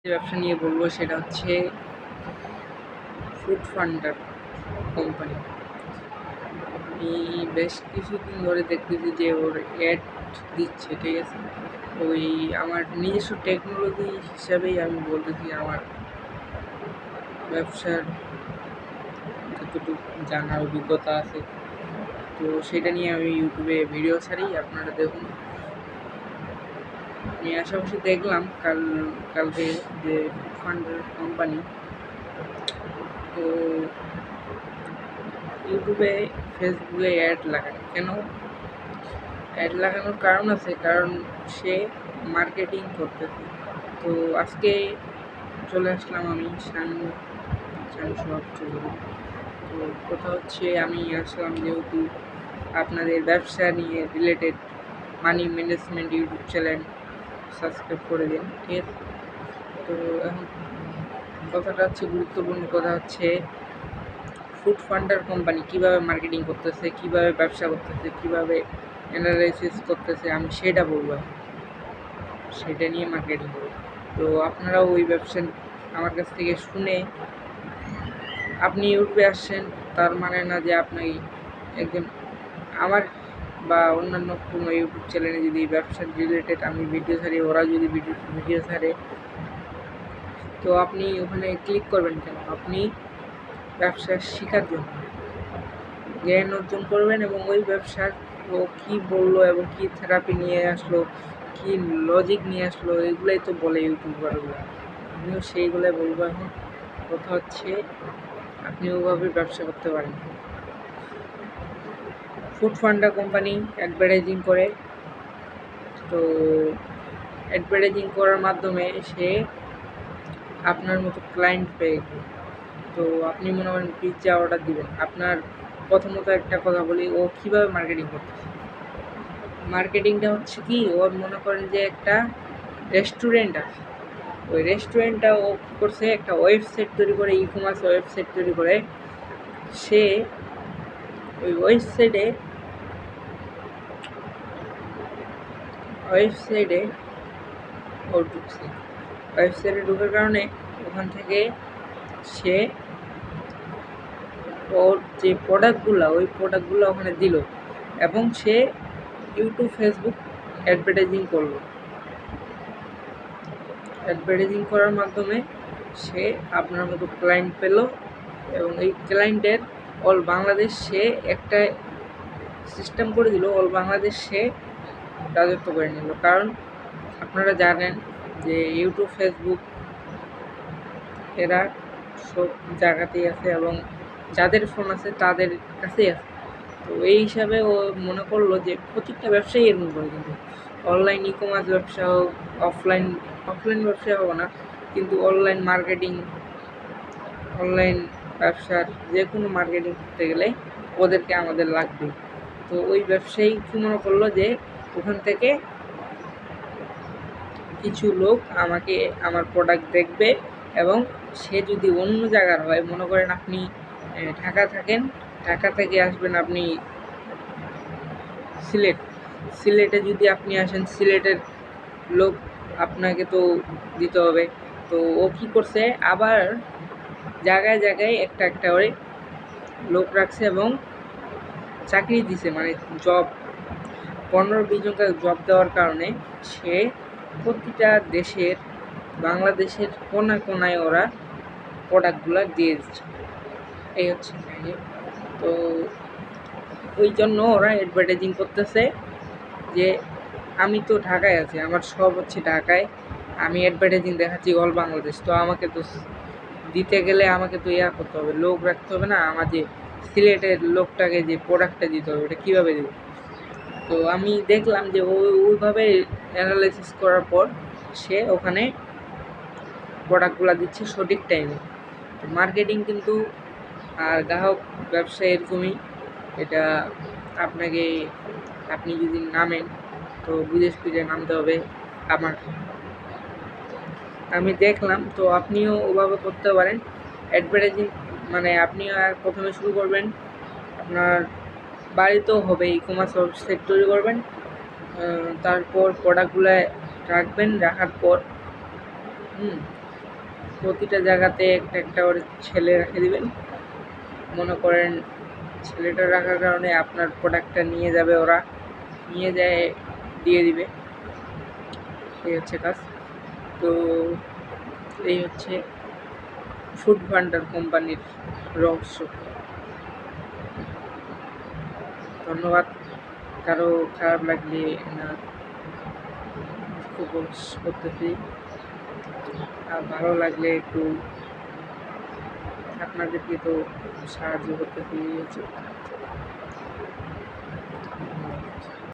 যে ব্যবসা নিয়ে বলবো সেটা হচ্ছে ফুড ফান্ডার কোম্পানি। আমি বেশ কিছুদিন ধরে দেখতেছি যে ওর অ্যাড দিচ্ছে, ঠিক আছে। ওই আমার নিজস্ব টেকনোলজি হিসাবেই আমি বলতেছি আমার ব্যবসার যতটুকু জানার অভিজ্ঞতা আছে, তো সেটা নিয়ে আমি ইউটিউবে ভিডিও ছাড়ি, আপনারা দেখুন। আমি আশেপাশে দেখলাম কালকে যে ফুড ফান্ডার কোম্পানি, তো ইউটিউবে ফেসবুকে অ্যাড লাগায়। কেন অ্যাড লাগানোর কারণ আছে, কারণ সে মার্কেটিং করতেছে। তো আজকে চলে আসলাম আমি শান চৌধুরী। তো কথা হচ্ছে আমি আসলাম যেহেতু আপনাদের ব্যবসা নিয়ে related money management YouTube channel subscribe করে দিন, ঠিক আছে। তো এখন কথাটা হচ্ছে, গুরুত্বপূর্ণ কথা হচ্ছে ফুড ফান্ডার কোম্পানি কীভাবে মার্কেটিং করতেছে, কীভাবে ব্যবসা করতেছে, কীভাবে অ্যানালাইসিস করতেছে, আমি সেটা বলবো, সেটা নিয়ে মার্কেটিং করবো। তো আপনারাও ওই ব্যবসা আমার কাছ থেকে শুনে আপনি ইউটিউবে আসছেন, তার মানে না যে আপনি একজন আমার বা অন্যান্য কোনো ইউটিউব চ্যানেলে যদি ব্যবসার রিলেটেড আমি ভিডিও ছাড়ি, ওরা যদি ভিডিও ছাড়ে, তো আপনি ওখানে ক্লিক করবেন কেন? আপনি ব্যবসা শেখার জন্য জ্ঞান অর্জন করবেন, এবং ওই ব্যবসার ও কী বললো এবং কী থেরাপি নিয়ে আসলো, কী লজিক নিয়ে আসলো, এগুলোই তো বলে ইউটিউবারগুলো। আমিও সেইগুলোই বলবো। এখন কথা হচ্ছে আপনি ওভাবে ব্যবসা করতে পারেন। ফুড ফান্ডার কোম্পানি অ্যাডভার্টাইজিং করে, তো অ্যাডভার্টাইজিং করার মাধ্যমে সে আপনার মতো ক্লায়েন্ট পেয়ে গেল। তো আপনি মনে করেন পিৎজা অর্ডার দিবেন, আপনার প্রথমত একটা কথা বলি, ও কীভাবে মার্কেটিং করতেছে। মার্কেটিংটা হচ্ছে কি, ওর মনে করেন যে একটা রেস্টুরেন্ট আছে, ওই রেস্টুরেন্টটা ও কী করছে, একটা ওয়েবসাইট তৈরি করে, ই কমার্স ওয়েবসাইট তৈরি করে, সে ওই ওয়েবসাইটে ও ঢুকছে। ওয়েবসাইটে ঢোকার কারণে ওখান থেকে সে ওর যে প্রোডাক্টগুলো, ওই প্রোডাক্টগুলো ওখানে দিল, এবং সে ইউটিউব ফেসবুক অ্যাডভার্টাইজিং করলো। অ্যাডভার্টাইজিং করার মাধ্যমে সে আপনার মতো ক্লায়েন্ট পেল, এবং এই ক্লায়েন্টের অল বাংলাদেশ সে একটা সিস্টেম করে দিল, অল বাংলাদেশ সে রাজত্ব করে নিল। কারণ আপনারা জানেন যে ইউটিউব ফেসবুক এরা সব জায়গাতেই আছে, এবং যাদের ফোন আছে তাদের কাছেই আছে। তো এই হিসাবে ও মনে করলো যে প্রত্যেকটা ব্যবসায়ী এরকম করে, কিন্তু অনলাইন ই কমার্স ব্যবসা হোক, অফলাইন ব্যবসা হোক না, কিন্তু অনলাইন মার্কেটিং, অনলাইন ব্যবসার যে কোনো মার্কেটিং করতে গেলে ওদেরকে আমাদের লাগবে। তো ওই ব্যবসায়ী কী মনে করলো যে ওখান থেকে কিছু লোক আমাকে আমার প্রোডাক্ট দেখবে, এবং সে যদি অন্য জায়গার হয়, মনে করেন আপনি ঢাকা থাকেন, ঢাকা থেকে আসবেন আপনি সিলেটে যদি আপনি আসেন, সিলেটের লোক আপনাকে তো দিতে হবে। তো ও কী করছে, আবার জায়গায় জায়গায় একটা করে লোক রাখছে এবং চাকরি দিছে, মানে জব 15-20 জনকে জব দেওয়ার কারণে সে প্রতিটা দেশের, বাংলাদেশের কোনায় ওরা প্রোডাক্টগুলো দিয়ে দিচ্ছে। এই হচ্ছে কাহিনি। তো ওই জন্য ওরা অ্যাডভার্টাইজিং করতেছে যে আমি তো ঢাকায় আছি, আমার সব হচ্ছে ঢাকায়, আমি অ্যাডভার্টাইজিং দেখাচ্ছি অল বাংলাদেশ, তো আমাকে তো দিতে গেলে আমাকে তো করতে হবে, লোক রাখতে হবে না, আমার যে সিলেটের লোকটাকে যে প্রোডাক্টটা দিতে হবে, ওটা কীভাবে দেবে। তো আমি দেখলাম যে ওইভাবে অ্যানালাইসিস করার পর সে ওখানে প্রোডাক্টগুলো দিচ্ছে সঠিক টাইমে। তো মার্কেটিং কিন্তু আর গ্রাহক ব্যবসা এরকমই। এটা আপনি যদি নামেন, তো বুঝে সুঝে নামতে হবে। আমি দেখলাম, তো আপনিও ওভাবে করতে পারেন অ্যাডভার্টাইজিং। মানে আপনি আর প্রথমে শুরু করবেন, আপনার বাড়িতেও হবে, ই কমার্স ওয়েবসাইট তৈরি করবেন, তারপর প্রোডাক্টগুলো রাখবেন, রাখার পর প্রতিটা জায়গাতে একটা একটা করে ছেলে রেখে দিবেন। মনে করেন ছেলেটা রাখার কারণে আপনার প্রোডাক্টটা নিয়ে যাবে, ওরা নিয়ে যায় দিয়ে দিবে, এই হচ্ছে কাজ। তো এই হচ্ছে ফুড ভান্ডার কোম্পানির রহস্য। ধন্যবাদ। কারো খারাপ লাগলে না দুঃখ করতেছি, আর ভালো লাগলে একটু আপনাদেরকে তো সাহায্য করতেছি।